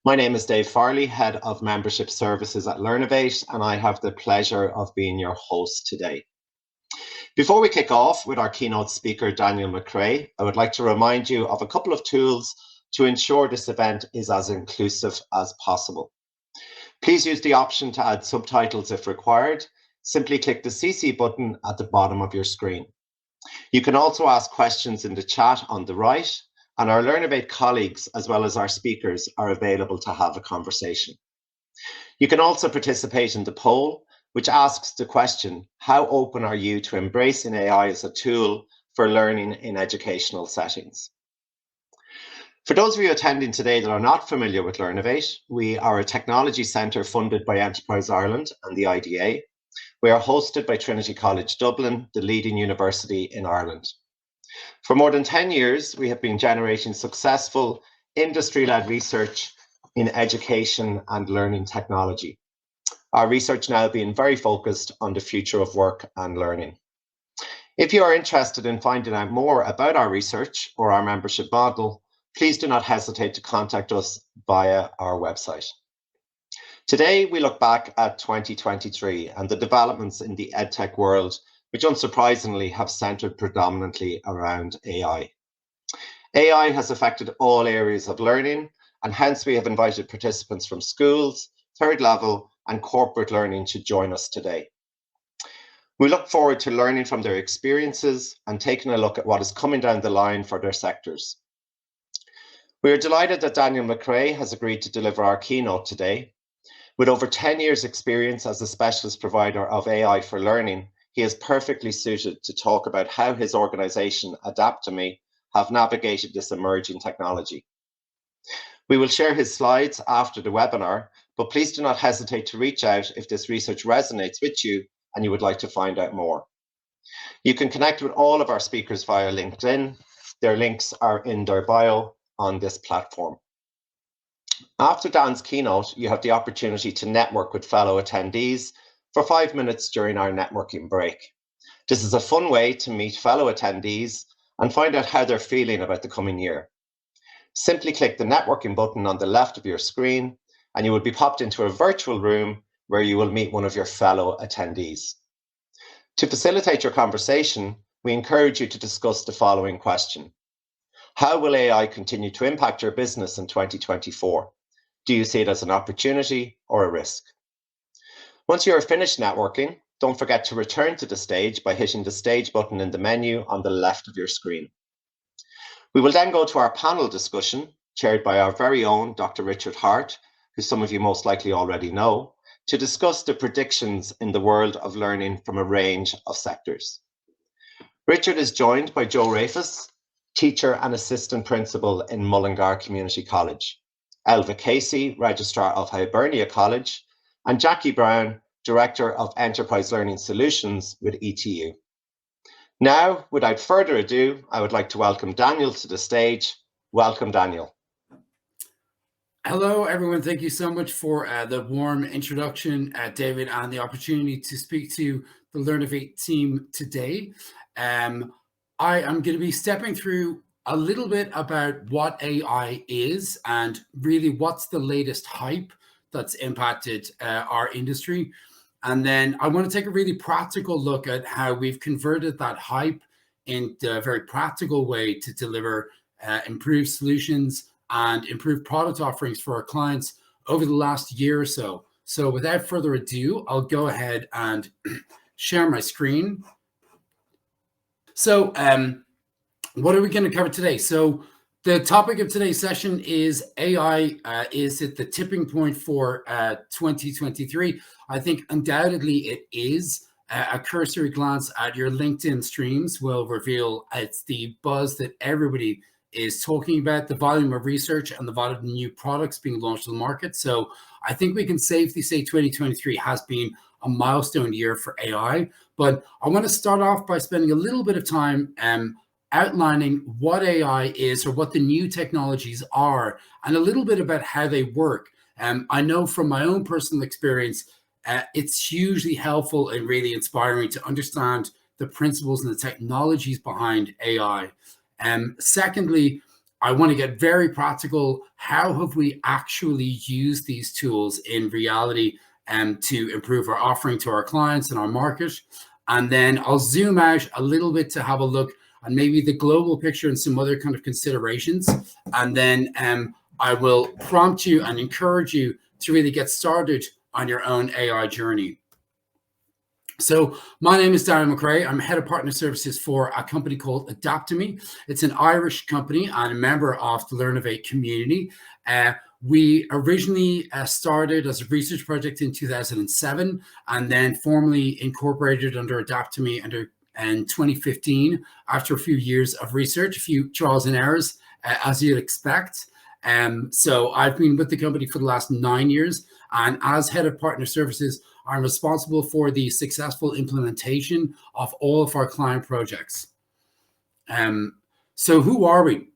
My name is Dave Farley, Head of Membership Services at Learnovate, and I have the pleasure of being your host today. Before we kick off with our keynote speaker, Daniel McCrea, I would like to remind you of a couple of tools to ensure this event is as inclusive as possible. Please use the option to add subtitles if required. Simply click the CC button at the bottom of your screen. You can also ask questions in the chat on the right, and our Learnovate colleagues, as well as our speakers, are available to have a conversation. You can also participate in the poll, which asks the question, how open are you to embracing AI as a tool for learning in educational settings? For those of you attending today that are not familiar with Learnovate, we are a technology centre funded by Enterprise Ireland and the IDA. We are hosted by Trinity College Dublin, the leading university in Ireland. For more than 10 years, we have been generating successful industry-led research in education and learning technology. Our research now being very focused on the future of work and learning. If you are interested in finding out more about our research or our membership model, please do not hesitate to contact us via our website. Today, we look back at 2023 and the developments in the EdTech world, which unsurprisingly have centered predominantly around AI. AI has affected all areas of learning, and hence we have invited participants from schools, third level, and corporate learning to join us today. We look forward to learning from their experiences and taking a look at what is coming down the line for their sectors. We are delighted that Daniel McCrea has agreed to deliver our keynote today. With over 10 years' experience as a specialist provider of AI for learning, he is perfectly suited to talk about how his organization, Adaptemy, have navigated this emerging technology. We will share his slides after the webinar, but please do not hesitate to reach out if this research resonates with you and you would like to find out more. You can connect with all of our speakers via LinkedIn. Their links are in their bio on this platform. After Dan's keynote, you have the opportunity to network with fellow attendees for 5 minutes during our networking break. This is a fun way to meet fellow attendees and find out how they're feeling about the coming year. Simply click the networking button on the left of your screen, and you will be popped into a virtual room where you will meet one of your fellow attendees. To facilitate your conversation, we encourage you to discuss the following question. How will AI continue to impact your business in 2024? Do you see it as an opportunity or a risk? Once you are finished networking, don't forget to return to the stage by hitting the stage button in the menu on the left of your screen. We will then go to our panel discussion, chaired by our very own Dr. Richard Hart, who some of you most likely already know, to discuss the predictions in the world of learning from a range of sectors. Richard is joined by Joe Rafus, teacher and assistant principal in Mullingar Community College, Elva Casey, registrar of Hibernia College, and Jackie Brown, director of Enterprise Learning Solutions with ETU. Now, without further ado, I would like to welcome Daniel to the stage. Welcome, Daniel. Hello, everyone. Thank you so much for the warm introduction, David, and the opportunity to speak to the Learnovate team today. I am going to be stepping through a little bit about what AI is and really what's the latest hype that's impacted our industry. And then I want to take a really practical look at how we've converted that hype into a very practical way to deliver improved solutions and improved product offerings for our clients over the last year or so. So without further ado, I'll go ahead and share my screen. So what are we going to cover today? So the topic of today's session is AI. Is it the tipping point for 2023? I think undoubtedly it is. A cursory glance at your LinkedIn streams will reveal it's the buzz that everybody is talking about, the volume of research and the volume of new products being launched on the market. So I think we can safely say 2023 has been a milestone year for AI. But I want to start off by spending a little bit of time outlining what AI is or what the new technologies are and a little bit about how they work. I know from my own personal experience, it's hugely helpful and really inspiring to understand the principles and the technologies behind AI. Secondly, I want to get very practical. How have we actually used these tools in reality to improve our offering to our clients and our market? And then I'll zoom out a little bit to have a look at maybe the global picture and some other kind of considerations. And then I will prompt you and encourage you to really get started on your own AI journey. So my name is Daniel McCrea. I'm head of partner services for a company called Adaptemy. It's an Irish company and a member of the Learnovate community. We originally started as a research project in 2007 and then formally incorporated under Adaptemy in 2015 after a few years of research, a few trials and errors, as you'd expect. So I've been with the company for the last 9 years, and as head of partner services, I'm responsible for the successful implementation of all of our client projects. So who are we?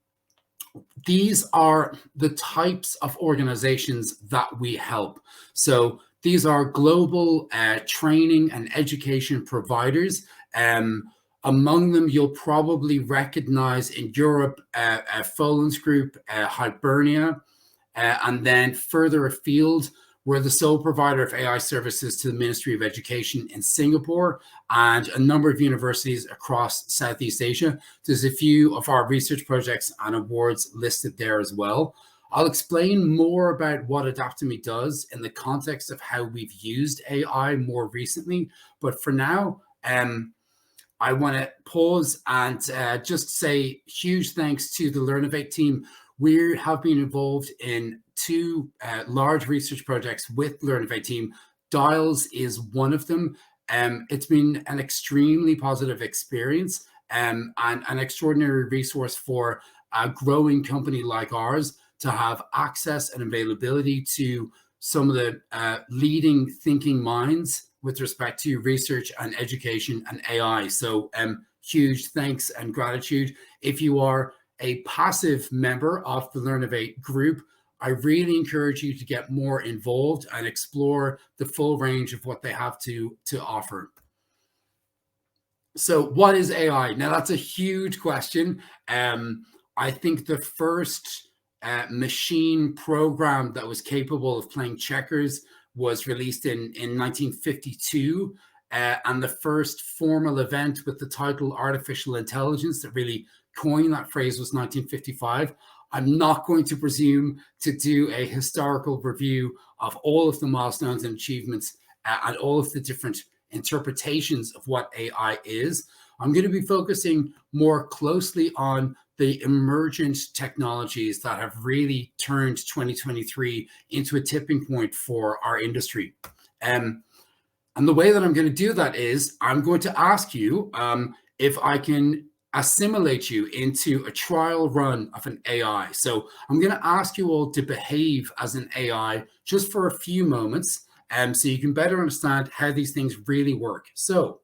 These are the types of organizations that we help. So these are global training and education providers. Among them, you'll probably recognize in Europe, Foland's Group, Hibernia, and then further afield, we're the sole provider of AI services to the Ministry of Education in Singapore and a number of universities across Southeast Asia. There's a few of our research projects and awards listed there as well. I'll explain more about what Adaptemy does in the context of how we've used AI more recently. But for now, I want to pause and just say huge thanks to the Learnovate team. We have been involved in 2 large research projects with Learnovate team. Dials is one of them. It's been an extremely positive experience and an extraordinary resource for a growing company like ours to have access and availability to some of the leading thinking minds with respect to research and education and AI. So huge thanks and gratitude. If you are a passive member of the Learnovate group, I really encourage you to get more involved and explore the full range of what they have to offer. So what is AI? Now, that's a huge question. I think the first machine program that was capable of playing checkers was released in 1952. And the first formal event with the title Artificial Intelligence that really coined that phrase was 1955. I'm not going to presume to do a historical review of all of the milestones and achievements and all of the different interpretations of what AI is. I'm going to be focusing more closely on the emergent technologies that have really turned 2023 into a tipping point for our industry. And the way that I'm going to do that is I'm going to ask you if I can assimilate you into a trial run of an AI. So I'm going to ask you all to behave as an AI just for a few moments, so you can better understand how these things really work. So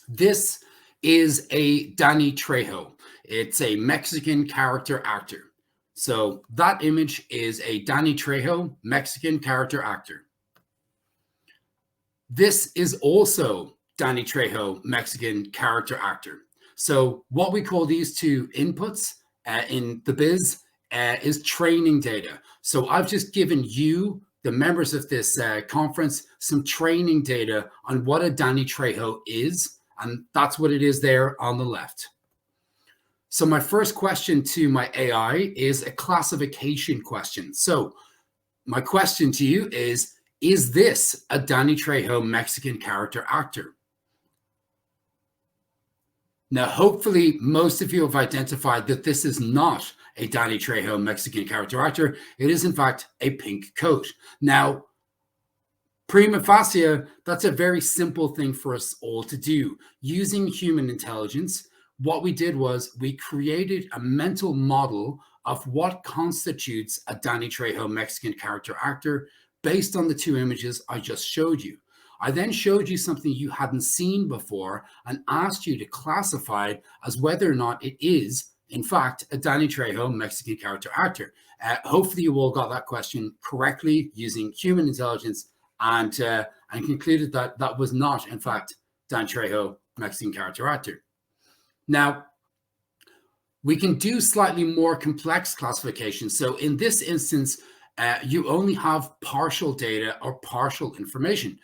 this is a Danny Trejo. It's a Mexican character actor. So that image is a Danny Trejo, Mexican character actor. This is also Danny Trejo, Mexican character actor. So what we call these 2 inputs in the biz is training data. So I've just given you, the members of this conference, some training data on what a Danny Trejo is, and that's what it is there on the left. So my first question to my AI is a classification question. So my question to you is this a Danny Trejo Mexican character actor? Now, hopefully, most of you have identified that this is not a Danny Trejo Mexican character actor. It is, in fact, a pink coat. Now, prima facie, that's a very simple thing for us all to do. Using human intelligence, what we did was we created a mental model of what constitutes a Danny Trejo Mexican character actor based on the 2 images I just showed you. I then showed you something you hadn't seen before and asked you to classify it as whether or not it is, in fact, a Danny Trejo Mexican character actor. Hopefully you all got that question correctly using human intelligence and concluded that that was not, in fact, Danny Trejo Mexican character actor. Now, We can do slightly more complex classification. So in this instance, you only have partial data or partial information.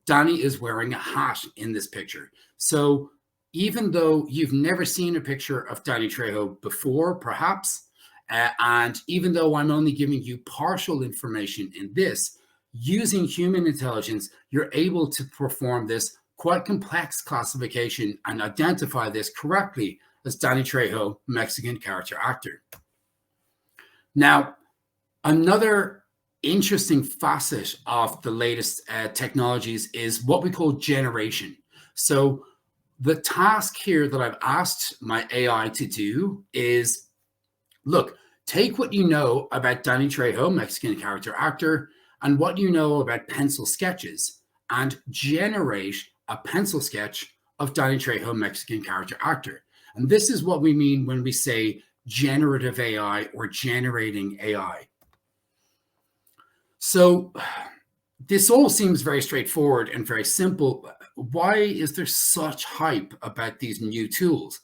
Danny is wearing a hat in this picture. So even though you've never seen a picture of Danny Trejo before, perhaps, and even though I'm only giving you partial information in this, using human intelligence, you're able to perform this quite complex classification and identify this correctly as Danny Trejo, Mexican character actor. Now, another interesting facet of the latest technologies is what we call generation. So the task here that I've asked my AI to do is, look, take what you know about Danny Trejo, Mexican character actor, and what you know about pencil sketches, and generate a pencil sketch of Danny Trejo, Mexican character actor. And this is what we mean when we say generative AI or generating AI. So this all seems very straightforward and very simple. Why is there such hype about these new tools?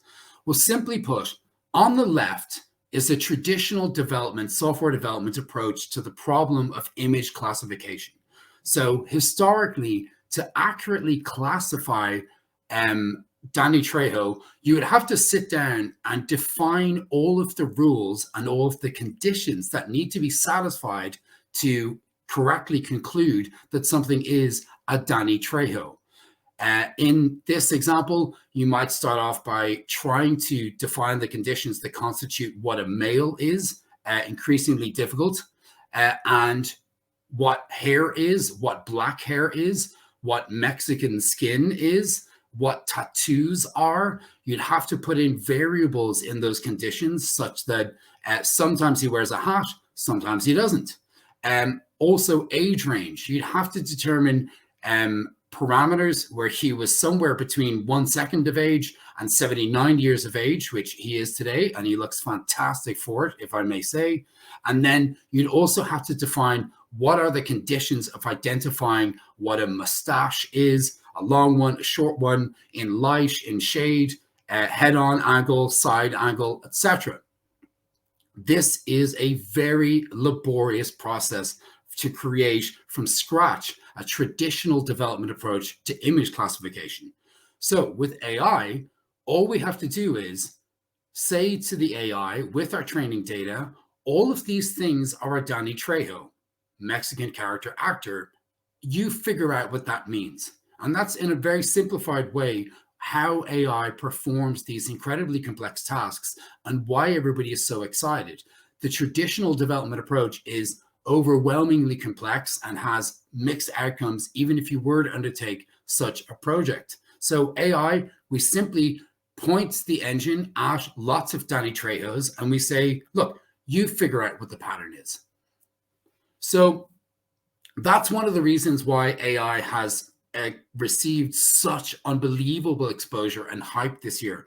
Well, simply put, on the left is a traditional software development approach to the problem of image classification. So historically, to accurately classify Danny Trejo, you would have to sit down and define all of the rules and all of the conditions that need to be satisfied to correctly conclude that something is a Danny Trejo. In this example, you might start off by trying to define the conditions that constitute what a male is, increasingly difficult, and what hair is, what black hair is, what Mexican skin is, what tattoos are. You'd have to put in variables in those conditions such that sometimes he wears a hat, sometimes he doesn't. Also age range. You'd have to determine parameters where he was somewhere between 1 second of age and 79 years of age, which he is today, and he looks fantastic for it, if I may say. And then you'd also have to define what are the conditions of identifying what a mustache is, a long one, a short one, in light, in shade, head-on angle, side angle, etc. This is a very laborious process to create from scratch a traditional development approach to image classification. So with AI, all we have to do is say to the AI with our training data, all of these things are a Danny Trejo, Mexican character actor. You figure out what that means. And that's in a very simplified way how AI performs these incredibly complex tasks and why everybody is so excited. The traditional development approach is overwhelmingly complex and has mixed outcomes, even if you were to undertake such a project. So AI, we simply point the engine at lots of Danny Trejos and we say, look, you figure out what the pattern is. So that's one of the reasons why AI has received such unbelievable exposure and hype this year.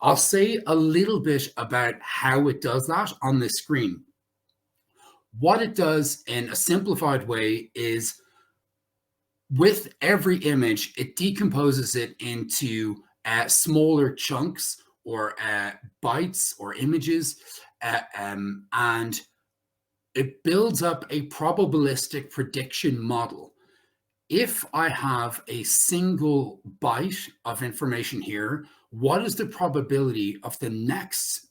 I'll say a little bit about how it does that on this screen. What it does in a simplified way is with every image, it decomposes it into smaller chunks or bytes or images, and it builds up a probabilistic prediction model. If I have a single byte of information here, what is the probability of the next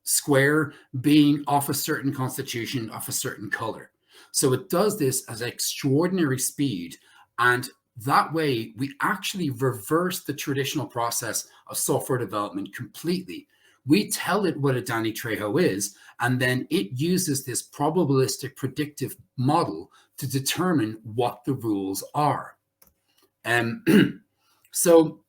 square being of a certain constitution, of a certain color? So it does this at extraordinary speed, and that way we actually reverse the traditional process of software development completely. We tell it what a Danny Trejo is, and then it uses this probabilistic predictive model to determine what the rules are. So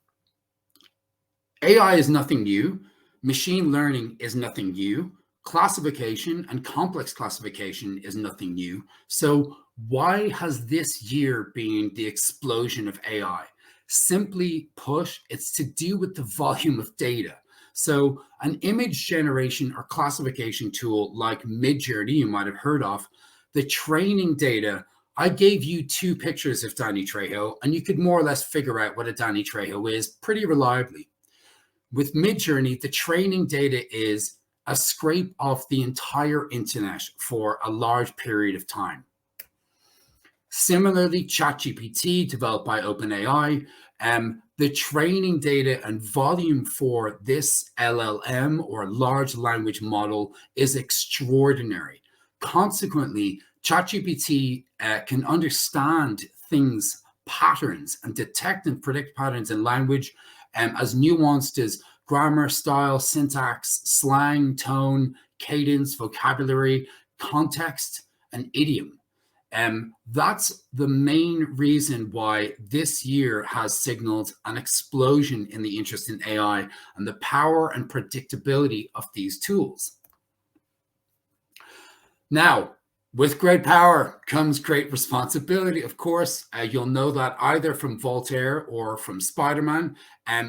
AI is nothing new. Machine learning is nothing new. Classification and complex classification is nothing new. So why has this year been the explosion of AI? Simply put, it's to do with the volume of data. So an image generation or classification tool like Midjourney, you might have heard of, the training data, I gave you 2 pictures of Danny Trejo, and you could more or less figure out what a Danny Trejo is pretty reliably. with Midjourney, the training data is a scrape of the entire internet for a large period of time. Similarly, ChatGPT, developed by OpenAI, the training data and volume for this LLM, or large language model, is extraordinary. Consequently, ChatGPT can understand things, patterns, and detect and predict patterns in language as nuanced as grammar, style, syntax, slang, tone, cadence, vocabulary, context, and idiom. That's the main reason why this year has signaled an explosion in the interest in AI and the power and predictability of these tools. Now, with great power comes great responsibility, of course. You'll know that either from Voltaire or from Spider-Man.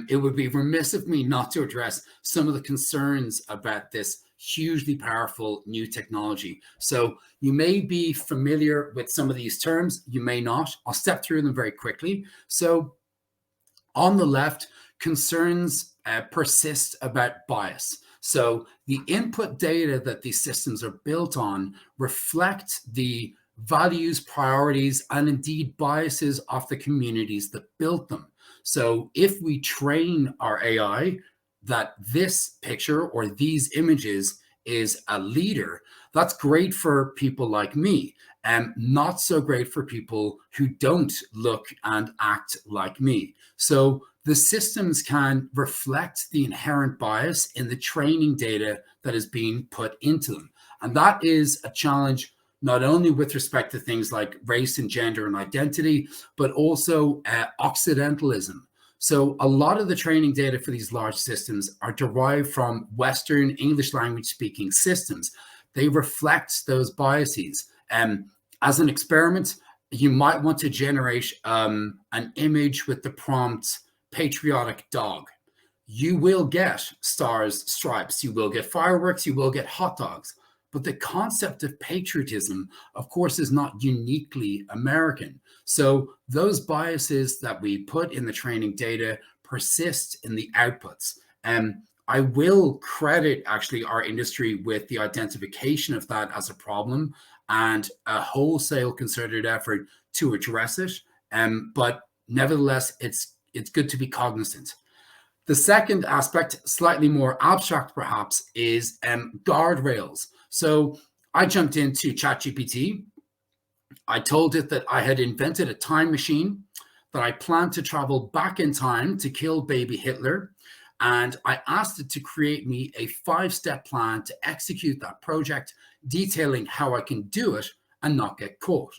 It would be remiss of me not to address some of the concerns about this hugely powerful new technology. So you may be familiar with some of these terms, you may not. I'll step through them very quickly. So on the left, concerns persist about bias. So the input data that these systems are built on reflect the values, priorities, and indeed biases of the communities that built them. So if we train our AI that this picture or these images is a leader, that's great for people like me, and not so great for people who don't look and act like me. So the systems can reflect the inherent bias in the training data that is being put into them. And that is a challenge not only with respect to things like race and gender and identity, but also Occidentalism. So a lot of the training data for these large systems are derived from Western English language speaking systems. They reflect those biases. As an experiment, you might want to generate an image with the prompt patriotic dog. You will get stars, stripes, you will get fireworks, you will get hot dogs. But the concept of patriotism, of course, is not uniquely American. So those biases that we put in the training data persist in the outputs. I will credit actually our industry with the identification of that as a problem and a wholesale concerted effort to address it. But nevertheless, it's good to be cognizant. The second aspect, slightly more abstract perhaps, is guardrails. So I jumped into ChatGPT. I told it that I had invented a time machine, that I planned to travel back in time to kill baby Hitler. And I asked it to create me a 5-step plan to execute that project, detailing how I can do it and not get caught.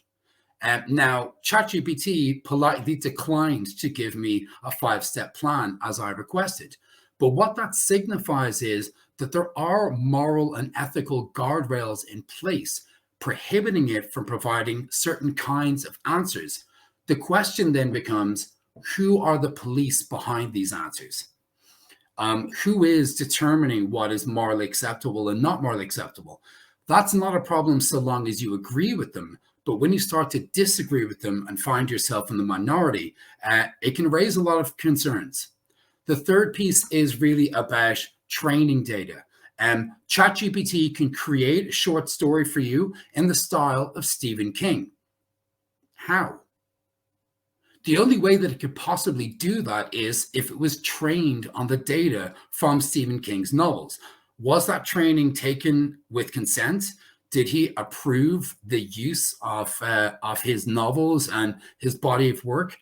Now, ChatGPT politely declined to give me a 5-step plan as I requested. But what that signifies is that there are moral and ethical guardrails in place prohibiting it from providing certain kinds of answers. The question then becomes, who are the police behind these answers? Who is determining what is morally acceptable and not morally acceptable? That's not a problem so long as you agree with them. But when you start to disagree with them and find yourself in the minority, it can raise a lot of concerns. The third piece is really about training data. ChatGPT can create a short story for you in the style of Stephen King. How? The only way that it could possibly do that is if it was trained on the data from Stephen King's novels. Was that training taken with consent? Did he approve the use of his novels and his body of work?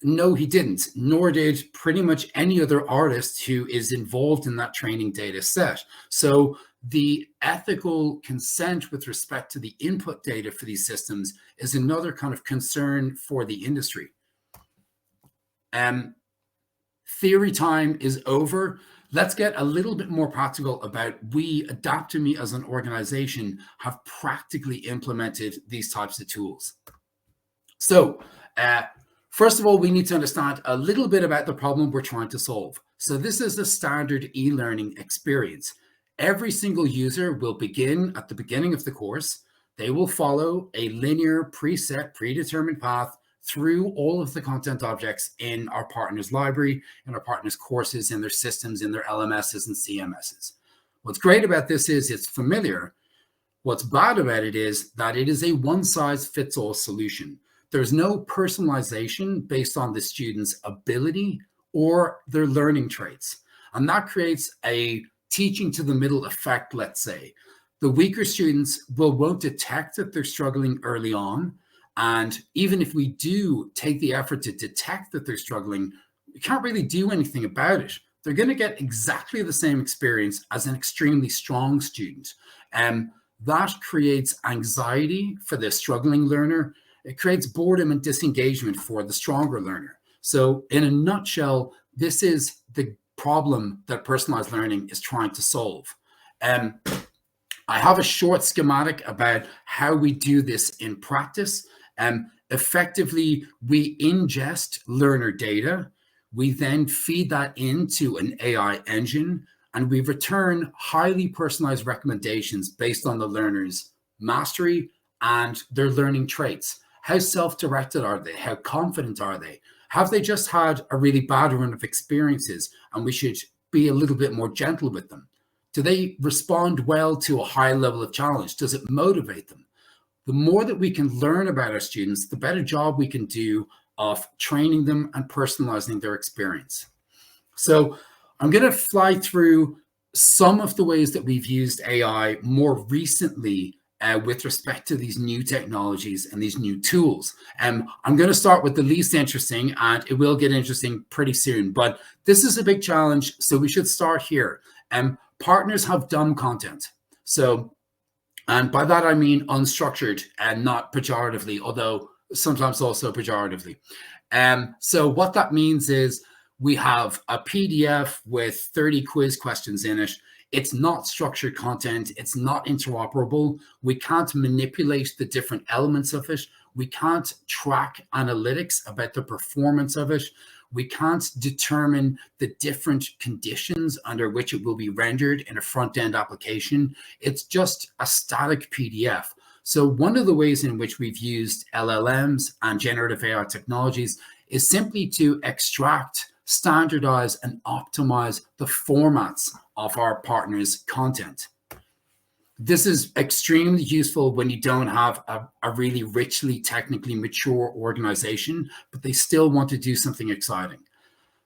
No, he didn't, nor did pretty much any other artist who is involved in that training data set. So the ethical consent with respect to the input data for these systems is another kind of concern for the industry. Theory time is over. Let's get a little bit more practical about we, Adaptemy as an organization, have practically implemented these types of tools. So first of all, we need to understand a little bit about the problem we're trying to solve. So this is the standard e-learning experience. Every single user will begin at the beginning of the course. They will follow a linear, preset, predetermined path through all of the content objects in our partners' library, in our partners' courses, in their systems, in their LMSs and CMSs. What's great about this is it's familiar. What's bad about it is that it is a one-size-fits-all solution. There's no personalization based on the student's ability or their learning traits. And that creates a teaching to the middle effect, let's say. The weaker students won't detect that they're struggling early on. And even if we do take the effort to detect that they're struggling, we can't really do anything about it. They're going to get exactly the same experience as an extremely strong student. That creates anxiety for the struggling learner. It creates boredom and disengagement for the stronger learner. So in a nutshell, this is the problem that personalized learning is trying to solve. I have a short schematic about how we do this in practice. Effectively, we ingest learner data. We then feed that into an AI engine, and we return highly personalized recommendations based on the learner's mastery and their learning traits. How self-directed are they? How confident are they? Have they just had a really bad run of experiences and we should be a little bit more gentle with them? Do they respond well to a high level of challenge? Does it motivate them? The more that we can learn about our students, the better job we can do of training them and personalizing their experience. So I'm going to fly through some of the ways that we've used AI more recently with respect to these new technologies and these new tools. I'm going to start with the least interesting, and it will get interesting pretty soon, but this is a big challenge, so we should start here. Partners have dumb content. So, and by that I mean unstructured and not pejoratively, although sometimes also pejoratively. So what that means is we have a PDF with 30 quiz questions in it. It's not structured content. It's not interoperable. We can't manipulate the different elements of it. We can't track analytics about the performance of it. We can't determine the different conditions under which it will be rendered in a front-end application. It's just a static PDF. So one of the ways in which we've used LLMs and generative AI technologies is simply to extract, standardize, and optimize the formats of our partners' content. This is extremely useful when you don't have a really richly technically mature organization, but they still want to do something exciting.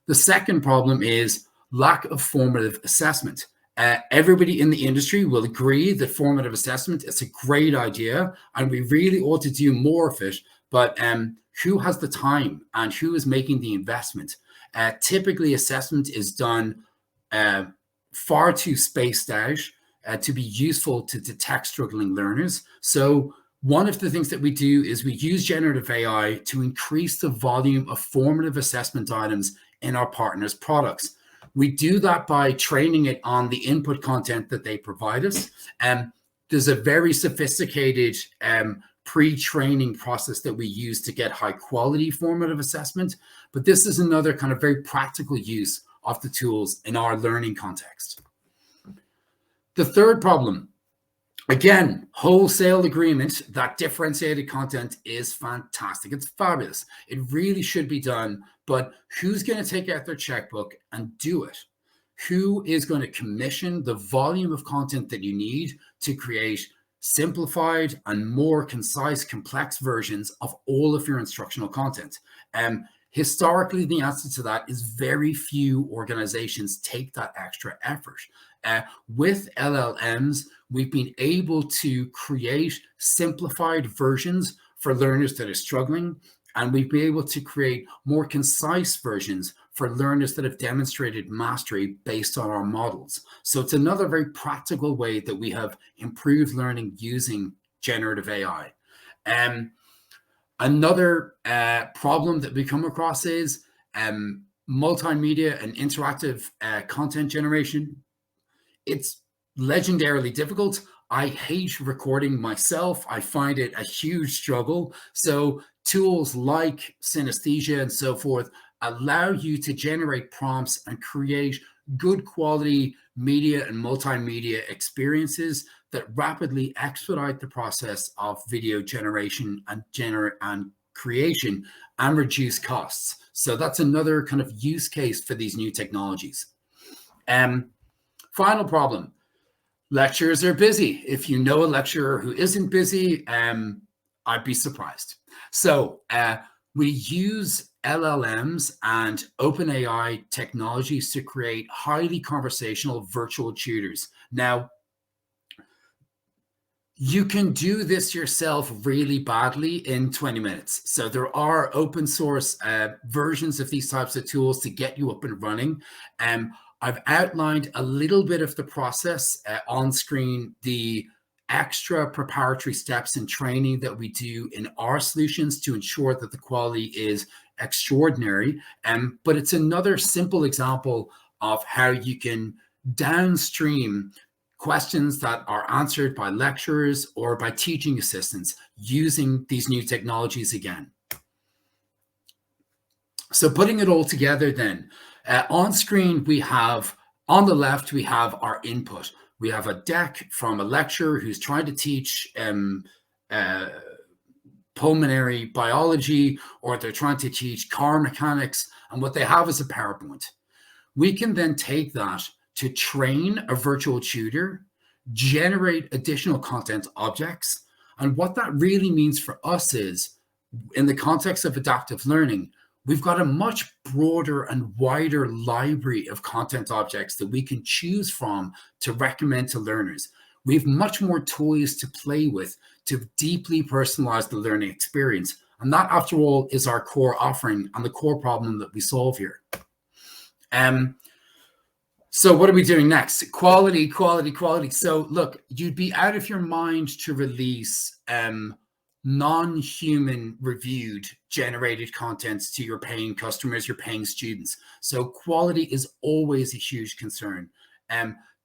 The second problem is lack of formative assessment. Everybody in the industry will agree that formative assessment is a great idea, and we really ought to do more of it, but who has the time and who is making the investment? Typically, assessment is done far too spaced out to be useful to detect struggling learners. So one of the things that we do is we use generative AI to increase the volume of formative assessment items in our partners' products. We do that by training it on the input content that they provide us. There's a very sophisticated pre-training process that we use to get high quality formative assessment, but this is another kind of very practical use of the tools in our learning context. The third problem, again, wholesale agreement that differentiated content is fantastic. It's fabulous. It really should be done, but who's going to take out their checkbook and do it? Who is going to commission the volume of content that you need to create simplified and more concise, complex versions of all of your instructional content? Historically, the answer to that is very few organizations take that extra effort. With LLMs, we've been able to create simplified versions for learners that are struggling, and we've been able to create more concise versions for learners that have demonstrated mastery based on our models. So it's another very practical way that we have improved learning using generative AI. Another problem that we come across is multimedia and interactive content generation. It's legendarily difficult. I hate recording myself. I find it a huge struggle. So tools like synesthesia and so forth allow you to generate prompts and create good quality media and multimedia experiences that rapidly expedite the process of video generation and creation and reduce costs. So that's another kind of use case for these new technologies. Final problem. Lecturers are busy. If you know a lecturer who isn't busy, I'd be surprised. So we use LLMs and OpenAI technologies to create highly conversational virtual tutors. Now, you can do this yourself really badly in 20 minutes. So there are open source versions of these types of tools to get you up and running. I've outlined a little bit of the process on screen, the extra preparatory steps and training that we do in our solutions to ensure that the quality is extraordinary. But it's another simple example of how you can downstream questions that are answered by lecturers or by teaching assistants using these new technologies again. So putting it all together then, on screen we have, on the left, we have our input. We have a deck from a lecturer who's trying to teach pulmonary biology, or they're trying to teach car mechanics, and what they have is a PowerPoint. We can then take that to train a virtual tutor, generate additional content objects. And what that really means for us is, in the context of adaptive learning, we've got a much broader and wider library of content objects that we can choose from to recommend to learners. We have much more toys to play with to deeply personalize the learning experience. And that, after all, is our core offering and the core problem that we solve here. So what are we doing next? Quality, quality, quality. So look, you'd be out of your mind to release non-human reviewed generated content to your paying customers, your paying students. So quality is always a huge concern.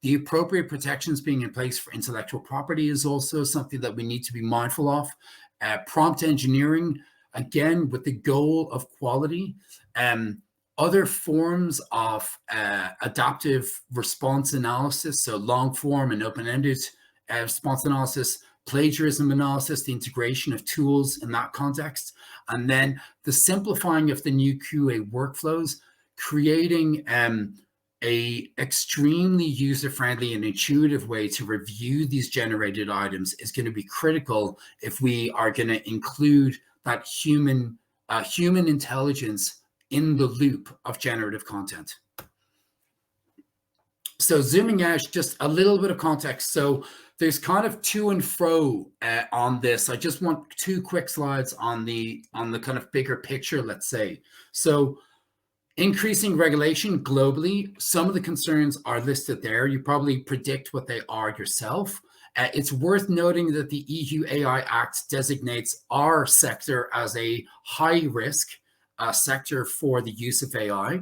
The appropriate protections being in place for intellectual property is also something that we need to be mindful of. Prompt engineering, again, with the goal of quality. Other forms of adaptive response analysis, so long form and open-ended response analysis, plagiarism analysis, the integration of tools in that context, and then the simplifying of the new QA workflows, creating a extremely user-friendly and intuitive way to review these generated items is going to be critical if we are going to include that human intelligence in the loop of generative content. So zooming out, just a little bit of context. So there's kind of to and fro on this. I just want 2 quick slides on the kind of bigger picture, let's say. So increasing regulation globally, some of the concerns are listed there. You probably predict what they are yourself. It's worth noting that the EU AI Act designates our sector as a high risk sector for the use of AI.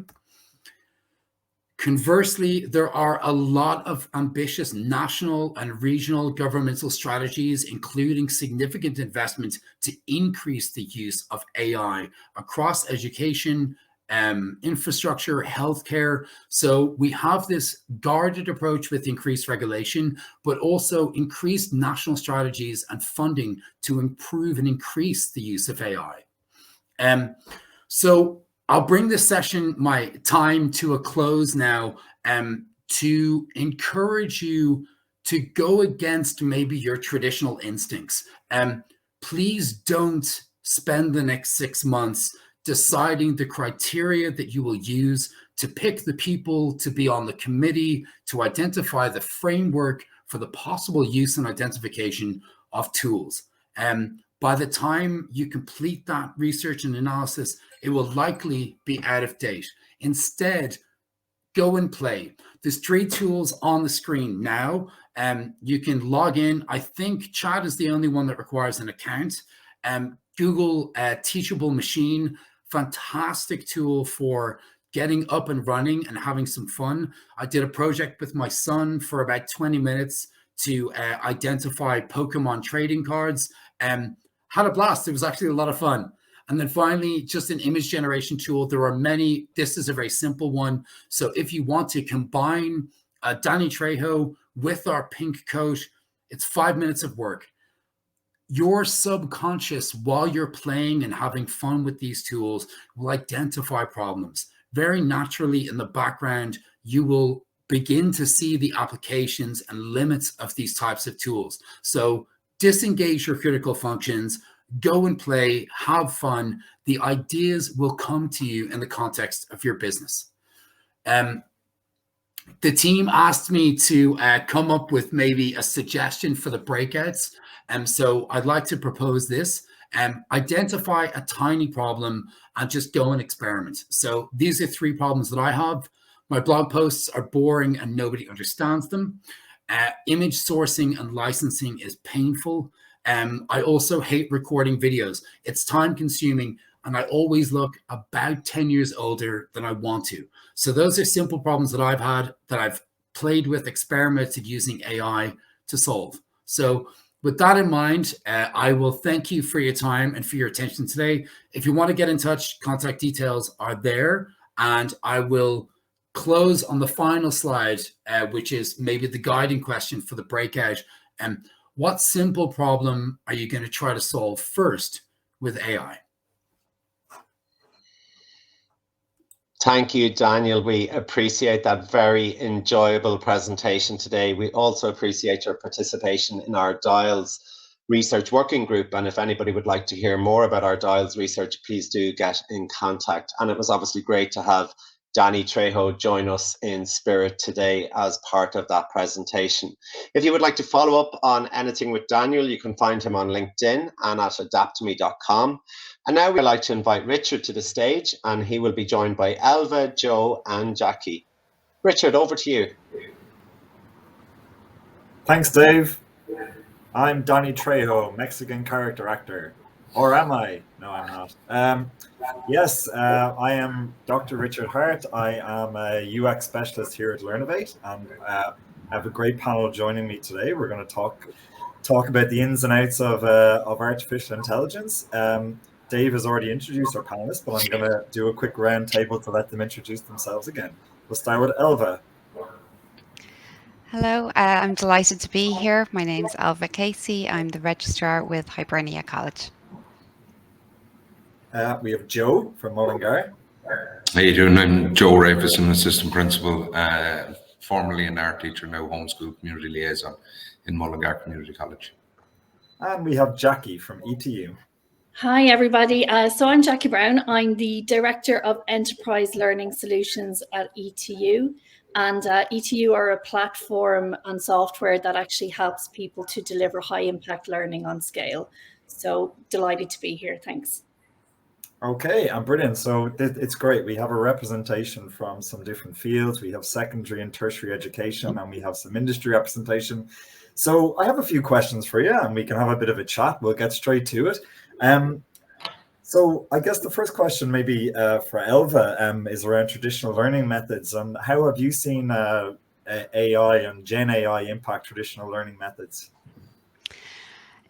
Conversely, there are a lot of ambitious national and regional governmental strategies, including significant investment to increase the use of AI across education, infrastructure, healthcare. So we have this guarded approach with increased regulation, but also increased national strategies and funding to improve and increase the use of AI. So I'll bring this session, my time, to a close now, to encourage you to go against maybe your traditional instincts. Please don't spend the next 6 months deciding the criteria that you will use to pick the people to be on the committee, to identify the framework for the possible use and identification of tools. By the time you complete that research and analysis, it will likely be out of date. Instead, go and play. There's 3 tools on the screen now. You can log in. I think Chat is the only one that requires an account. Google Teachable Machine, fantastic tool for getting up and running and having some fun. I did a project with my son for about 20 minutes to identify Pokemon trading cards. Had a blast. It was actually a lot of fun. And then finally, just an image generation tool. There are many. This is a very simple one. So if you want to combine Danny Trejo with our pink coat, it's 5 minutes of work. your subconscious, while you're playing and having fun with these tools, will identify problems. Very naturally, in the background, you will begin to see the applications and limits of these types of tools. So disengage your critical functions, go and play, have fun. The ideas will come to you in the context of your business. The team asked me to come up with maybe a suggestion for the breakouts. So I'd like to propose this. Identify a tiny problem and just go and experiment. So these are 3 problems that I have. My blog posts are boring and nobody understands them. Image sourcing and licensing is painful. I also hate recording videos. It's time consuming, and I always look about 10 years older than I want to. So those are simple problems that I've had, that I've played with, experimented using AI to solve. So with that in mind, I will thank you for your time and for your attention today. If you want to get in touch, contact details are there, and I will close on the final slide, which is maybe the guiding question for the breakout. What simple problem are you going to try to solve first with AI? Thank you, Daniel. We appreciate that very enjoyable presentation today. We also appreciate your participation in our Dials Research Working Group. And if anybody would like to hear more about our Dials research, please do get in contact. And it was obviously great to have Danny Trejo join us in spirit today as part of that presentation. If you would like to follow up on anything with Daniel, you can find him on LinkedIn and at adaptemy.com. And now we'd like to invite Richard to the stage, and he will be joined by Elva, Joe, and Jackie. Richard, over to you. Thanks, Dave. I'm Danny Trejo, Mexican character actor. Or am I? No, I'm not. Yes, I am Dr. Richard Hart. I am a UX specialist here at Learnovate, and I have a great panel joining me today. We're going to talk about the ins and outs of artificial intelligence. Dave has already introduced our panelists, but I'm going to do a quick round table to let them introduce themselves again. We'll start with Elva. Hello, I'm delighted to be here. My name is Elva Casey. I'm the registrar with Hibernia College. We have Joe from Mullingar. How you doing? I'm Joe Rafus, I'm an assistant principal, formerly an art teacher, now homeschool community liaison in Mullingar Community College. And we have Jackie from ETU. Hi, everybody. So I'm Jackie Brown. I'm the Director of Enterprise Learning Solutions at ETU. And ETU are a platform and software that actually helps people to deliver high impact learning on scale. So delighted to be here. Thanks. Okay, and brilliant. So it's great. We have a representation from some different fields. We have secondary and tertiary education, and we have some industry representation. So I have a few questions for you, and we can have a bit of a chat. We'll get straight to it. So I guess the first question maybe for Elva is around traditional learning methods. And how have you seen AI and Gen AI impact traditional learning methods?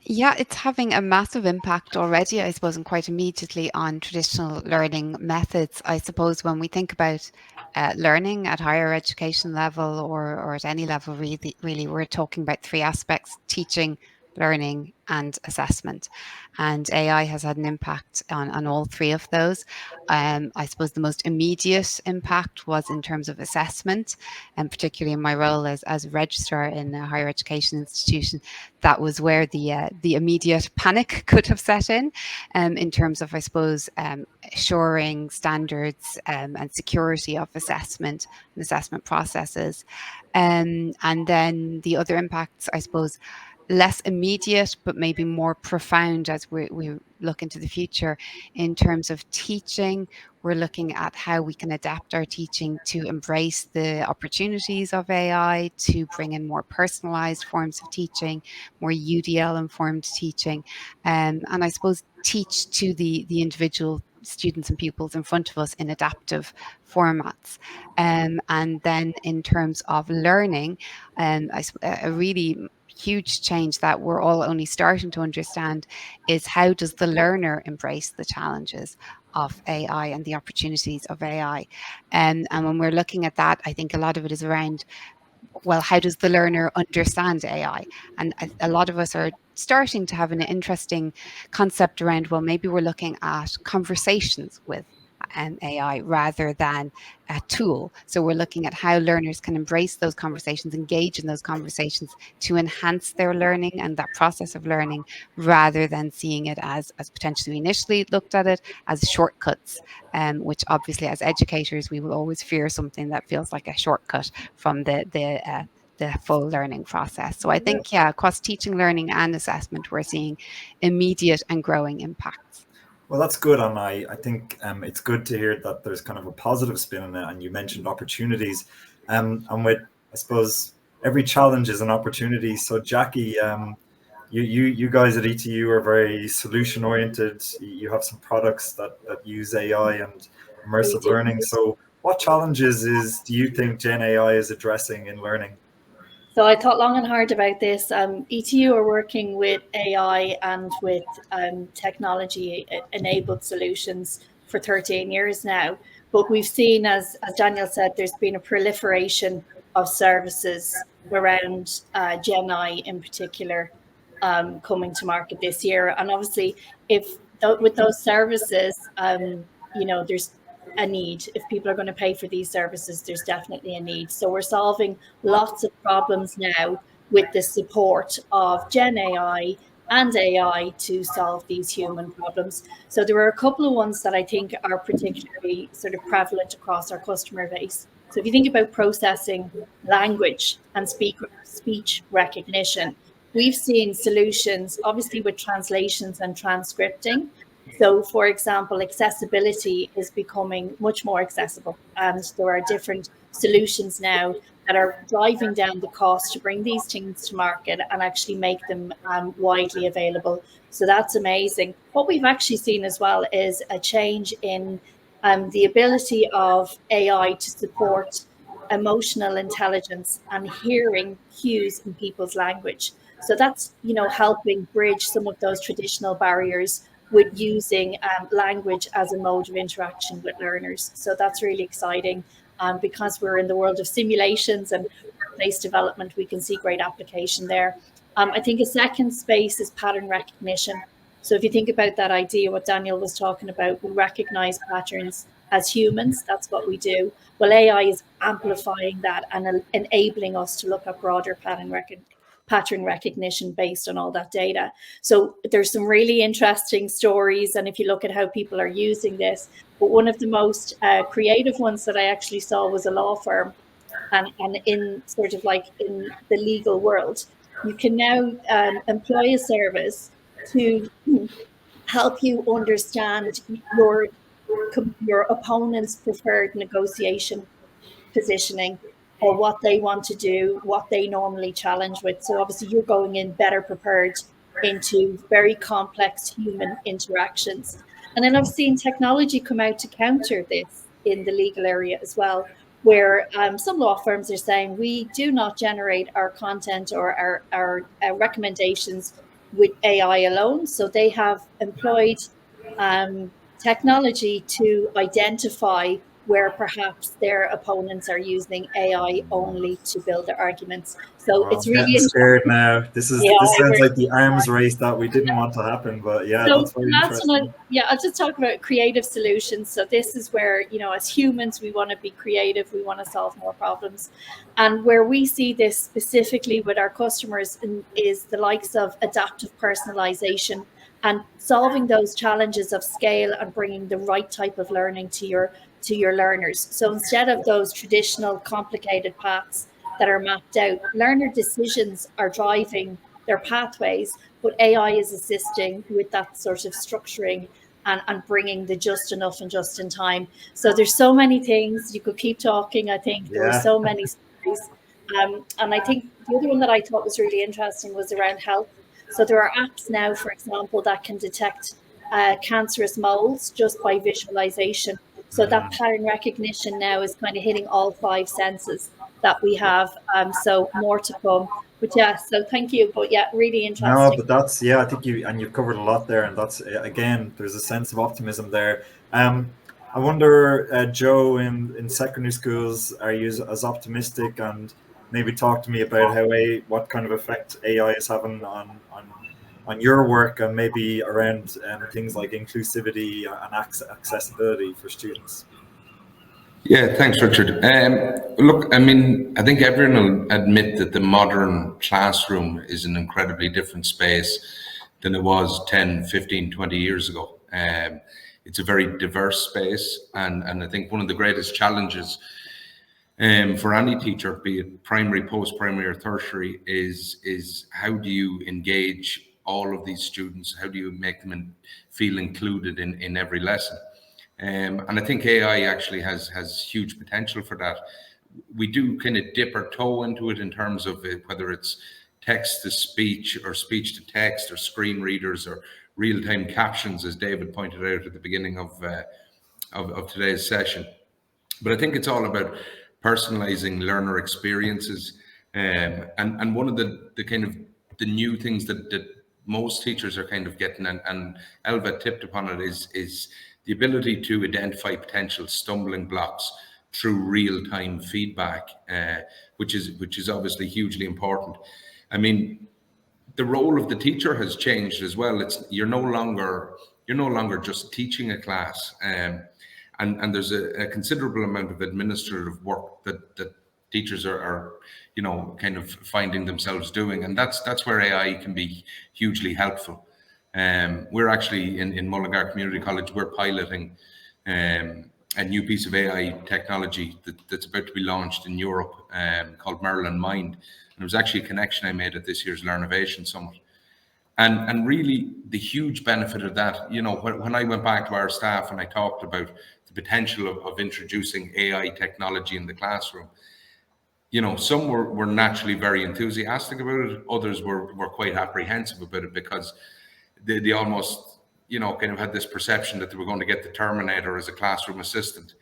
Yeah, it's having a massive impact already, I suppose, and quite immediately on traditional learning methods. I suppose when we think about learning at higher education level or at any level, really, we're talking about 3 aspects: teaching, learning, and assessment. And AI has had an impact on all 3 of those. I suppose the most immediate impact was in terms of assessment, and particularly in my role as a registrar in a higher education institution. That was where the immediate panic could have set in terms of, I suppose, assuring standards and security of assessment and assessment processes. And then the other impacts, I suppose, less immediate, but maybe more profound as we look into the future. In terms of teaching, we're looking at how we can adapt our teaching to embrace the opportunities of AI, to bring in more personalized forms of teaching, more UDL-informed teaching, and I suppose teach to the individual students and pupils in front of us in adaptive formats. And then in terms of learning, a really huge change that we're all only starting to understand is how does the learner embrace the challenges of AI and the opportunities of AI. And when we're looking at that, I think a lot of it is around well, how does the learner understand AI? And a lot of us are starting to have an interesting concept around, well, maybe we're looking at conversations with AI rather than a tool. So we're looking at how learners can embrace those conversations, engage in those conversations to enhance their learning and that process of learning, rather than seeing it as potentially initially looked at it as shortcuts, which obviously as educators we will always fear something that feels like a shortcut from the full learning process. So I think, yeah, across teaching, learning and assessment, we're seeing immediate and growing impacts. Well, that's good, and I think it's good to hear that there's kind of a positive spin on it, and you mentioned opportunities, and with, I suppose, every challenge is an opportunity. So Jackie, you guys at ETU are very solution oriented. You have some products that use AI and immersive learning. So what challenges do you think Gen AI is addressing in learning? So I thought long and hard about this. ETU are working with AI and with technology-enabled solutions for 13 years now. But we've seen, as Daniel said, there's been a proliferation of services around Gen AI in particular coming to market this year. And obviously, with those services, there's a need. If people are going to pay for these services, there's definitely a need. So we're solving lots of problems now with the support of Gen AI and AI to solve these human problems. So there are a couple of ones that I think are particularly sort of prevalent across our customer base. So if you think about processing language and speech recognition, we've seen solutions, obviously, with translations and transcripting. So, for example, accessibility is becoming much more accessible, and there are different solutions now that are driving down the cost to bring these things to market and actually make them widely available. So that's amazing. What we've actually seen as well is a change in the ability of AI to support emotional intelligence and hearing cues in people's language. So that's, helping bridge some of those traditional barriers with using language as a mode of interaction with learners. So that's really exciting. Because we're in the world of simulations and workplace development, we can see great application there. I think a second space is pattern recognition. So if you think about that idea, what Daniel was talking about, we recognize patterns as humans. That's what we do. Well, AI is amplifying that and enabling us to look at broader pattern recognition based on all that data. So there's some really interesting stories, and if you look at how people are using this, but one of the most creative ones that I actually saw was a law firm, and in sort of like in the legal world, you can now employ a service to help you understand your opponent's preferred negotiation positioning, or what they want to do, what they normally challenge with. So obviously you're going in better prepared into very complex human interactions. And then I've seen technology come out to counter this in the legal area as well, where some law firms are saying we do not generate our content or our recommendations with AI alone. So they have employed technology to identify where perhaps their opponents are using AI only to build their arguments. So it's really getting scared now. This sounds like the arms race that we didn't want to happen, but yeah, so that's very interesting. I'll just talk about creative solutions. So this is where, as humans, we want to be creative, we want to solve more problems. And where we see this specifically with our customers is the likes of adaptive personalization and solving those challenges of scale and bringing the right type of learning to your learners. So instead of those traditional complicated paths that are mapped out, learner decisions are driving their pathways, but AI is assisting with that sort of structuring and bringing the just enough and just in time. So there's so many things. You could keep talking. I think there are so many stories. And I think the other one that I thought was really interesting was around health. So there are apps now, for example, that can detect cancerous moles just by visualization. So that pattern recognition now is kind of hitting all 5 senses that we have. So more to come. But yeah, so thank you. But yeah, really interesting. No, but that's, I think you've covered a lot there. And that's, again, there's a sense of optimism there. I wonder, Joe, in secondary schools, are you as optimistic? And maybe talk to me about what kind of effect AI is having on your work, and maybe around things like inclusivity and accessibility for students. Yeah, thanks, Richard. Look, I mean, I think everyone will admit that the modern classroom is an incredibly different space than it was 10, 15, 20 years ago. It's a very diverse space, and I think one of the greatest challenges for any teacher, be it primary, post-primary, or tertiary, is how do you engage all of these students? How do you make them feel included in every lesson? And I think AI actually has huge potential for that. We do kind of dip our toe into it in terms of whether it's text to speech or speech to text or screen readers or real-time captions, as David pointed out at the beginning of today's session. But I think it's all about personalizing learner experiences. And one of the kind of the new things that most teachers are kind of getting, and Elva tipped upon it, is the ability to identify potential stumbling blocks through real-time feedback, which is obviously hugely important. I mean, the role of the teacher has changed as well. You're no longer just teaching a class, and there's a considerable amount of administrative work that teachers are kind of finding themselves doing, and that's where AI can be hugely helpful. We're actually in Mullingar Community College, we're piloting a new piece of AI technology that's about to be launched in Europe, called Merlin Mind. And it was actually a connection I made at this year's Learnovation Summit. And really the huge benefit of that, when I went back to our staff and I talked about the potential of introducing AI technology in the classroom, some were naturally very enthusiastic about it. Others were quite apprehensive about it because they almost, kind of had this perception that they were going to get the Terminator as a classroom assistant.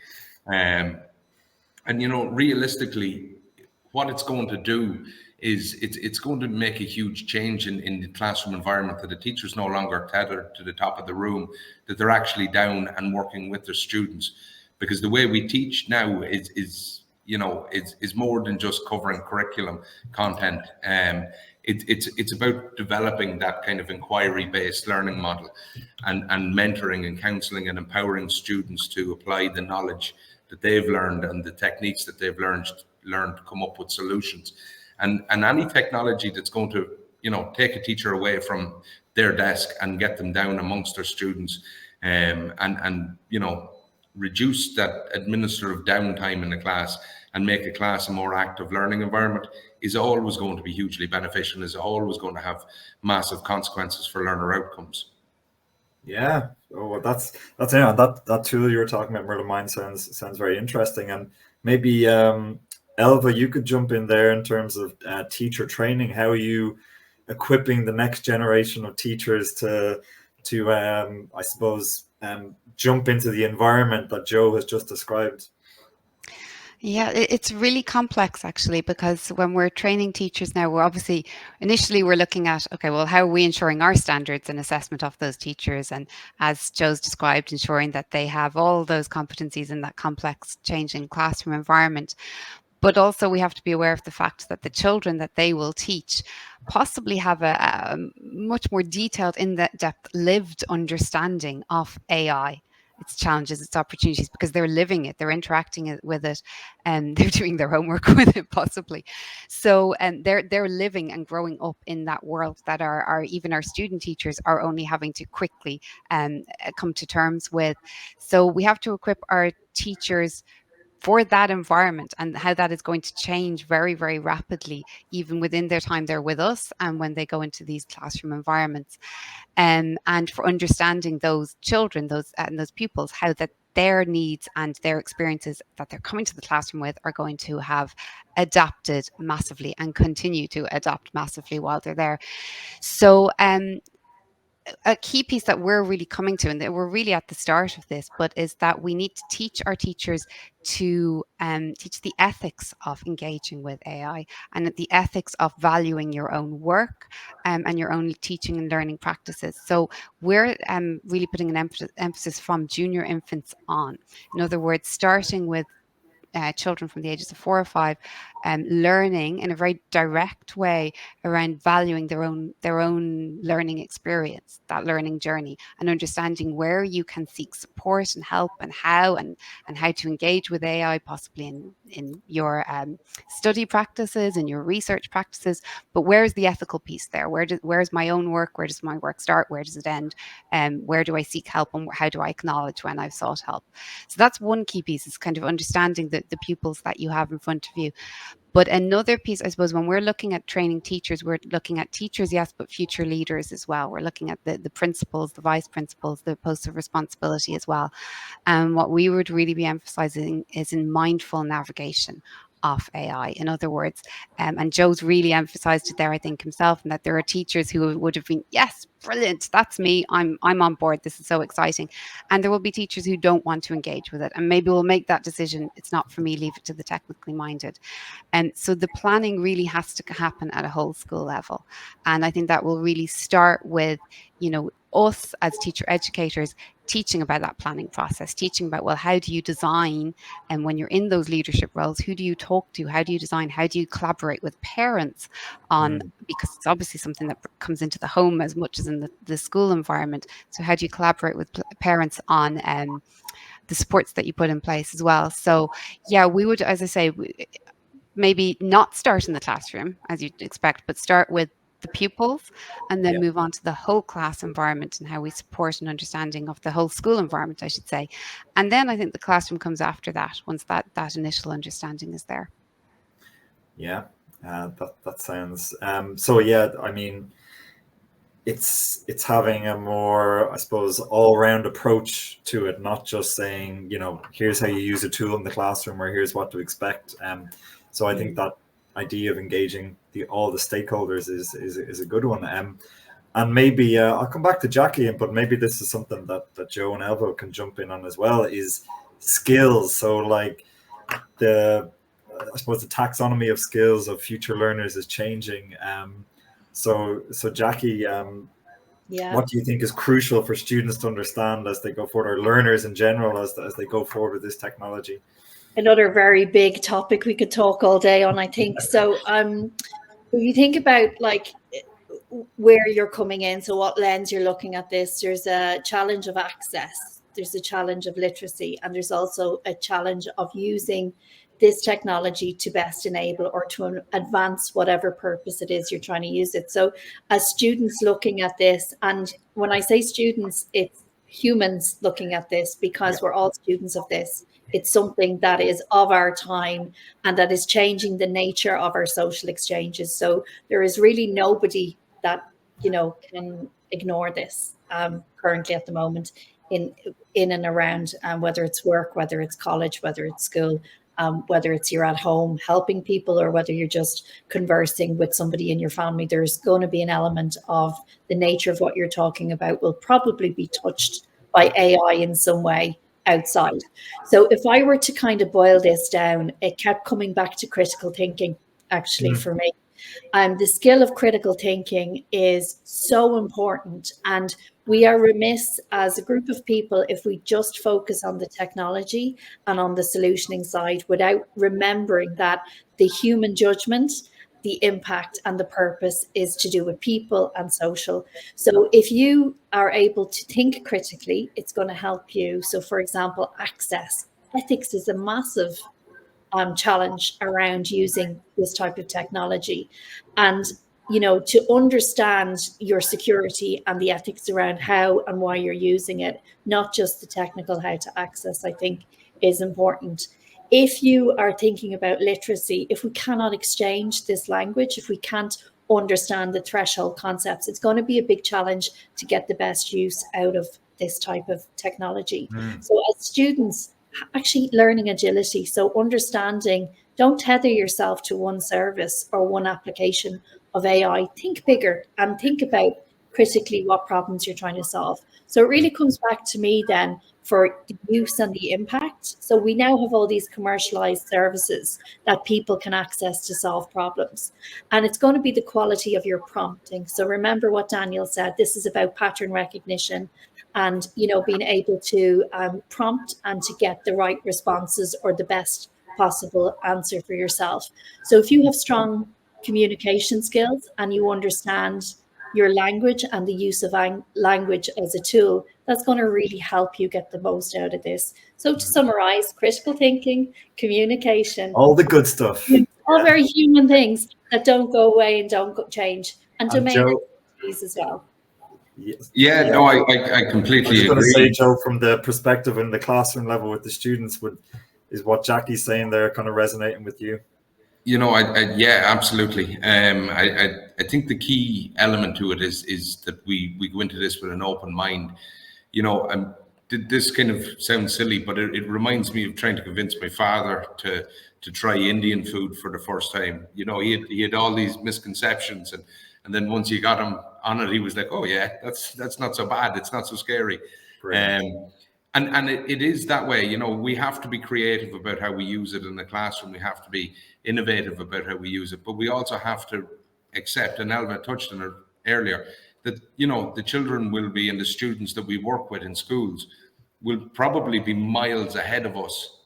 And realistically, what it's going to do is it's going to make a huge change in the classroom environment, that the teacher's no longer tethered to the top of the room, that they're actually down and working with their students. Because the way we teach now is more than just covering curriculum content. It's about developing that kind of inquiry-based learning model, and mentoring and counselling and empowering students to apply the knowledge that they've learned and the techniques that they've learned to come up with solutions. And any technology that's going to, take a teacher away from their desk and get them down amongst their students, and reduce that administrative downtime in the class and make the class a more active learning environment, is always going to be hugely beneficial, is always going to have massive consequences for learner outcomes. Yeah, well, that's that tool you were talking about, Merlin Mind, sounds very interesting. And maybe Elva, you could jump in there in terms of teacher training. How are you equipping the next generation of teachers to I suppose jump into the environment that Joe has just described? Yeah, it's really complex actually, because when we're training teachers now, we're obviously initially we're looking at, okay, well, how are we ensuring our standards and assessment of those teachers? And as Joe's described, ensuring that they have all those competencies in that complex changing classroom environment. But also we have to be aware of the fact that the children that they will teach possibly have a much more detailed, in-depth, lived understanding of AI, its challenges, its opportunities, because they're living it, they're interacting with it, and they're doing their homework with it possibly. So they're living and growing up in that world that our even our student teachers are only having to quickly come to terms with. So we have to equip our teachers for that environment, and how that is going to change very, very rapidly, even within their time they're with us and when they go into these classroom environments. And for understanding those children, those pupils, how that their needs and their experiences that they're coming to the classroom with are going to have adapted massively and continue to adapt massively while they're there. So a key piece that we're really coming to, and that we're really at the start of this, but is that we need to teach our teachers to teach the ethics of engaging with AI, and the ethics of valuing your own work and your own teaching and learning practices. So we're really putting an emphasis from junior infants on. In other words, starting with children from the ages of 4 or 5 learning in a very direct way around valuing their own learning experience, that learning journey, and understanding where you can seek support and help, and how to engage with AI, possibly in your study practices and your research practices. But where's the ethical piece there? Where's my own work? Where does my work start? Where does it end? Where do I seek help, and how do I acknowledge when I've sought help? So that's one key piece, is kind of understanding the pupils that you have in front of you. But another piece, I suppose, when we're looking at training teachers, we're looking at teachers, yes, but future leaders as well. We're looking at the principals, the vice principals, the posts of responsibility as well. And what we would really be emphasizing is in mindful navigation of AI. In other words, and Joe's really emphasized it there, I think, himself, and that there are teachers who would have been, yes, brilliant, that's me, I'm on board, this is so exciting. And there will be teachers who don't want to engage with it, and maybe will make that decision, it's not for me, leave it to the technically minded. And so the planning really has to happen at a whole school level. And I think that will really start with, us as teacher educators teaching about that planning process, teaching about, well, how do you design? And when you're in those leadership roles, who do you talk to? How do you design? How do you collaborate with parents on, because it's obviously something that comes into the home as much as in the school environment. So how do you collaborate with parents on the supports that you put in place as well? So yeah, we would, as I say, maybe not start in the classroom as you'd expect, but start with the pupils, and then move on to the whole class environment and how we support an understanding of the whole school environment, I should say. And then I think the classroom comes after that, once that initial understanding is there. Yeah, that sounds so. Yeah, I mean, it's having a more, I suppose, all-round approach to it, not just saying, here's how you use a tool in the classroom, or here's what to expect. So I think that idea of engaging all the stakeholders is a good one. And maybe I'll come back to Jackie, but maybe this is something that Joe and Elvo can jump in on as well, is skills. So like I suppose the taxonomy of skills of future learners is changing. So Jackie, what do you think is crucial for students to understand as they go forward, or learners in general as they go forward with this technology? Another very big topic we could talk all day on, I think. So when you think about like where you're coming in, so what lens you're looking at this, there's a challenge of access, there's a challenge of literacy, and there's also a challenge of using this technology to best enable or to advance whatever purpose it is you're trying to use it. So as students looking at this, and when I say students, it's humans looking at this, because we're all students of this. It's something that is of our time and that is changing the nature of our social exchanges. So there is really nobody that, can ignore this currently at the moment in and around, whether it's work, whether it's college, whether it's school, whether it's you're at home helping people, or whether you're just conversing with somebody in your family. There's going to be an element of the nature of what you're talking about will probably be touched by AI in some way outside. So if I were to kind of boil this down, it kept coming back to critical thinking, actually, for me. The skill of critical thinking is so important, and we are remiss as a group of people if we just focus on the technology and on the solutioning side without remembering that the human judgment, the impact, and the purpose is to do with people and social. So if you are able to think critically, it's going to help you. So for example, access. Ethics is a massive challenge around using this type of technology. And, to understand your security and the ethics around how and why you're using it, not just the technical how to access, I think is important. If you are thinking about literacy, if we cannot exchange this language, if we can't understand the threshold concepts, it's going to be a big challenge to get the best use out of this type of technology. So as students, actually learning agility, so understanding, don't tether yourself to one service or one application of AI. Think bigger and think about critically what problems you're trying to solve. So it really comes back to me then for the use and the impact. So we now have all these commercialized services that people can access to solve problems. And it's going to be the quality of your prompting. So remember what Daniel said, this is about pattern recognition and, being able to prompt and to get the right responses or the best possible answer for yourself. So if you have strong communication skills and you understand your language and the use of language as a tool, that's going to really help you get the most out of this. So to summarize, critical thinking, communication, All the good stuff. all very human things that don't go away and don't change, and domain expertise as well. Yeah, no, I completely agree. I was going to say, Joe, from the perspective in the classroom level with the students, is what Jackie's saying there kind of resonating with you? You know, yeah, absolutely. I think the key element to it is that we go into this with an open mind. You know, this kind of sounds silly, but it reminds me of trying to convince my father to try Indian food for the first time. You know, he had all these misconceptions, and then once you got him on it, he was like, "Oh yeah, that's not so bad. It's not so scary." And it is that way. You know, we have to be creative about how we use it in the classroom. We have to be innovative about how we use it, but we also have to accept, and Elva touched on it earlier, that, you know, the children will be, and the students that we work with in schools will probably be miles ahead of us.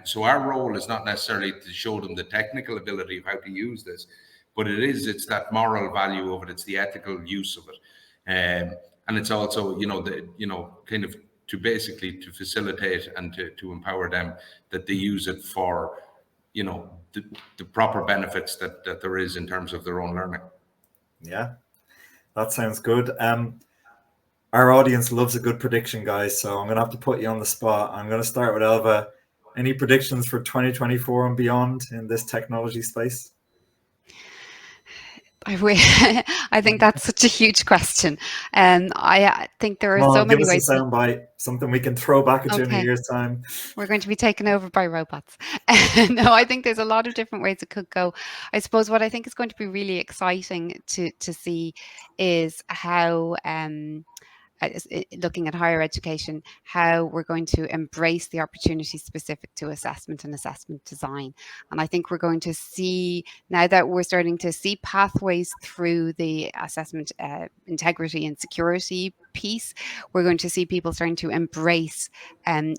So our role is not necessarily to show them the technical ability of how to use this, but it's that moral value of it. It's the ethical use of it. And it's also, kind of to facilitate and to empower them, that they use it for, the proper benefits that there is in terms of their own learning. Yeah, that sounds good. Our audience loves a good prediction, guys, so I'm going to have to put you on the spot. I'm going to start with Elva. Any predictions for 2024 and beyond in this technology space? I think that's such a huge question. I think there are so many ways. Give us a soundbite, something we can throw back at you in a year's time. We're going to be taken over by robots. No, I think there's a lot of different ways it could go. I suppose what I think is going to be really exciting to see is how looking at higher education, how we're going to embrace the opportunities specific to assessment and assessment design. And I think we're going to see, now that we're starting to see pathways through the assessment integrity and security piece, we're going to see people starting to embrace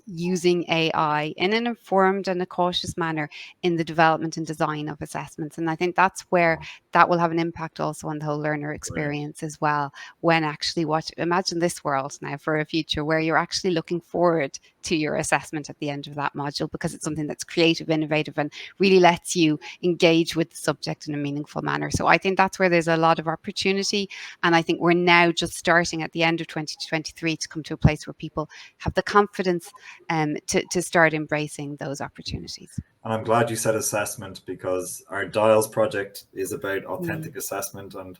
using AI in an informed and a cautious manner in the development and design of assessments. And I think that's where that will have an impact also on the whole learner experience as well. When actually, imagine this world now for a future where you're actually looking forward to your assessment at the end of that module, because it's something that's creative, innovative, and really lets you engage with the subject in a meaningful manner. So I think that's where there's a lot of opportunity. And I think we're now just starting at the end of 2023 to come to a place where people have the confidence to start embracing those opportunities. And I'm glad you said assessment, because our Dials project is about authentic assessment, and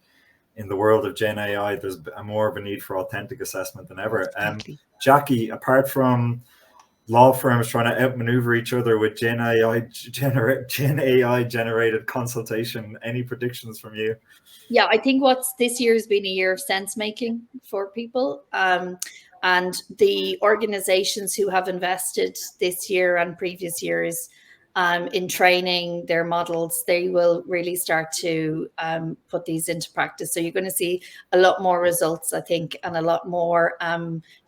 in the world of Gen AI, there's more of a need for authentic assessment than ever. Exactly. Jackie, apart from law firms trying to outmaneuver each other with Gen AI generated consultation, any predictions from you? Yeah, I think this year has been a year of sense making for people. And the organizations who have invested this year and previous years in training their models, they will really start to put these into practice. So you're going to see a lot more results, I think, and a lot more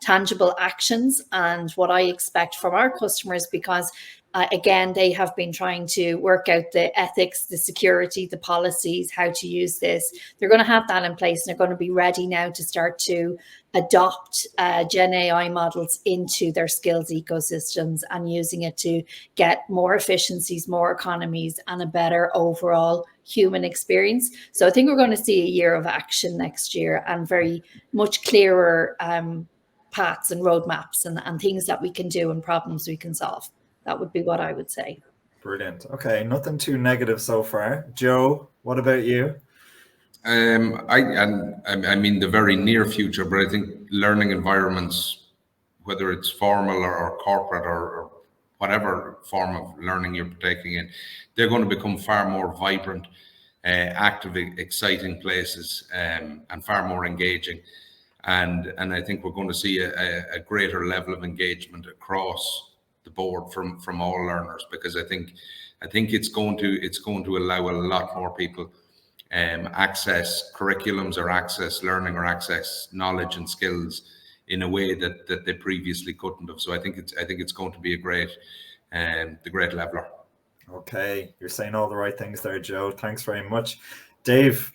tangible actions. And what I expect from our customers, because again, they have been trying to work out the ethics, the security, the policies, how to use this. They're going to have that in place, and they're going to be ready now to start to adopt Gen AI models into their skills ecosystems and using it to get more efficiencies, more economies, and a better overall human experience. So I think we're going to see a year of action next year, and very much clearer paths and roadmaps and things that we can do and problems we can solve. That would be what I would say. Brilliant. Okay, nothing too negative so far. Joe, what about you? I mean the very near future, but I think learning environments, whether it's formal or corporate or whatever form of learning you're taking in, they're going to become far more vibrant, active, exciting places, and far more engaging. And I think we're going to see a greater level of engagement across the board from all learners, because I think it's going to allow a lot more people access curriculums or access learning or access knowledge and skills in a way that they previously couldn't have. So I think it's going to be the great leveler. Okay, you're saying all the right things there, Joe. Thanks very much. Dave.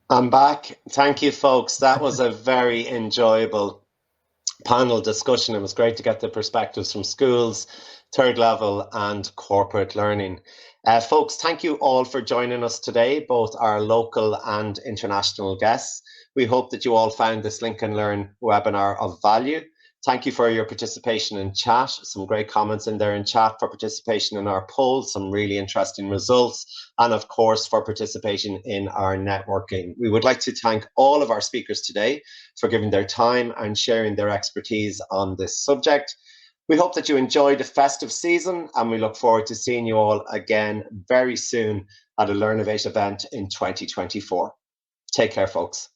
I'm back. Thank you, folks. That was a very enjoyable panel discussion. It was great to get the perspectives from schools, third level and corporate learning. Folks, thank you all for joining us today, both our local and international guests. We hope that you all found this Link and Learn webinar of value. Thank you for your participation in chat. Some great comments in there in chat, for participation in our poll, some really interesting results, and of course for participation in our networking. We would like to thank all of our speakers today for giving their time and sharing their expertise on this subject. We hope that you enjoyed the festive season, and we look forward to seeing you all again very soon at a Learnovate event in 2024. Take care, folks.